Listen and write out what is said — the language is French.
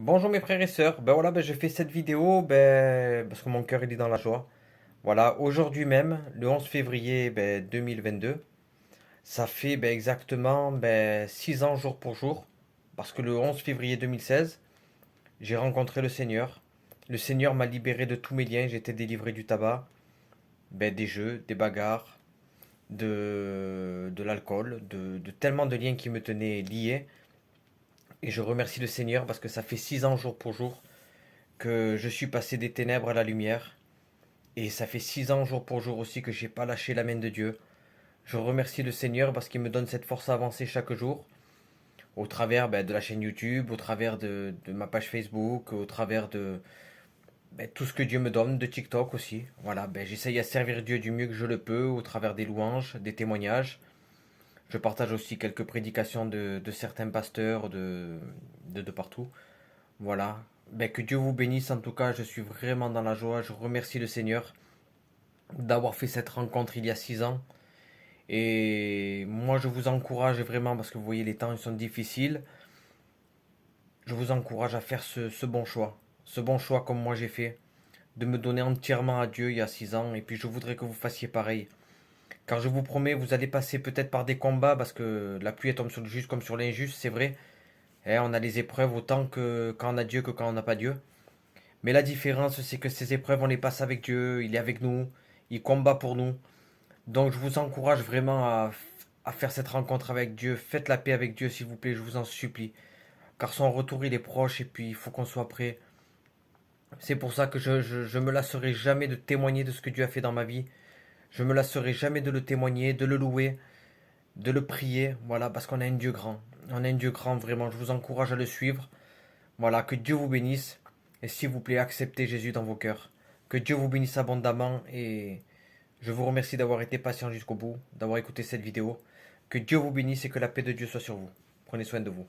Bonjour mes frères et sœurs, voilà, je fais cette vidéo parce que mon cœur il est dans la joie. Voilà, aujourd'hui même, le 11 février 2022, ça fait exactement 6 ans jour pour jour, parce que le 11 février 2016, j'ai rencontré le Seigneur. Le Seigneur m'a libéré de tous mes liens, j'étais délivré du tabac, des jeux, des bagarres, de l'alcool, de tellement de liens qui me tenaient lié. Et je remercie le Seigneur parce que ça fait 6 ans jour pour jour que je suis passé des ténèbres à la lumière. Et ça fait 6 ans jour pour jour aussi que j'ai pas lâché la main de Dieu. Je remercie le Seigneur parce qu'il me donne cette force à avancer chaque jour, au travers de la chaîne YouTube, au travers de ma page Facebook, au travers de tout ce que Dieu me donne, de TikTok aussi. Voilà, j'essaye à servir Dieu du mieux que je le peux, au travers des louanges, des témoignages. Je partage aussi quelques prédications de certains pasteurs de partout. Voilà. Que Dieu vous bénisse. En tout cas, je suis vraiment dans la joie. Je remercie le Seigneur d'avoir fait cette rencontre il y a 6 ans. Et moi, je vous encourage vraiment, parce que vous voyez, les temps ils sont difficiles. Je vous encourage à faire ce bon choix. Ce bon choix comme moi j'ai fait. De me donner entièrement à Dieu il y a 6 ans. Et puis je voudrais que vous fassiez pareil. Car je vous promets, vous allez passer peut-être par des combats, parce que la pluie elle tombe sur le juste comme sur l'injuste, c'est vrai. On a les épreuves autant que quand on a Dieu que quand on n'a pas Dieu. Mais la différence, c'est que ces épreuves, on les passe avec Dieu, il est avec nous, il combat pour nous. Donc je vous encourage vraiment à faire cette rencontre avec Dieu. Faites la paix avec Dieu, s'il vous plaît, je vous en supplie. Car son retour, il est proche et puis il faut qu'on soit prêt. C'est pour ça que je me lasserai jamais de témoigner de ce que Dieu a fait dans ma vie. Je me lasserai jamais de le témoigner, de le louer, de le prier. Voilà, parce qu'on a un Dieu grand. On a un Dieu grand, vraiment. Je vous encourage à le suivre. Voilà, que Dieu vous bénisse. Et s'il vous plaît, acceptez Jésus dans vos cœurs. Que Dieu vous bénisse abondamment. Et je vous remercie d'avoir été patient jusqu'au bout, d'avoir écouté cette vidéo. Que Dieu vous bénisse et que la paix de Dieu soit sur vous. Prenez soin de vous.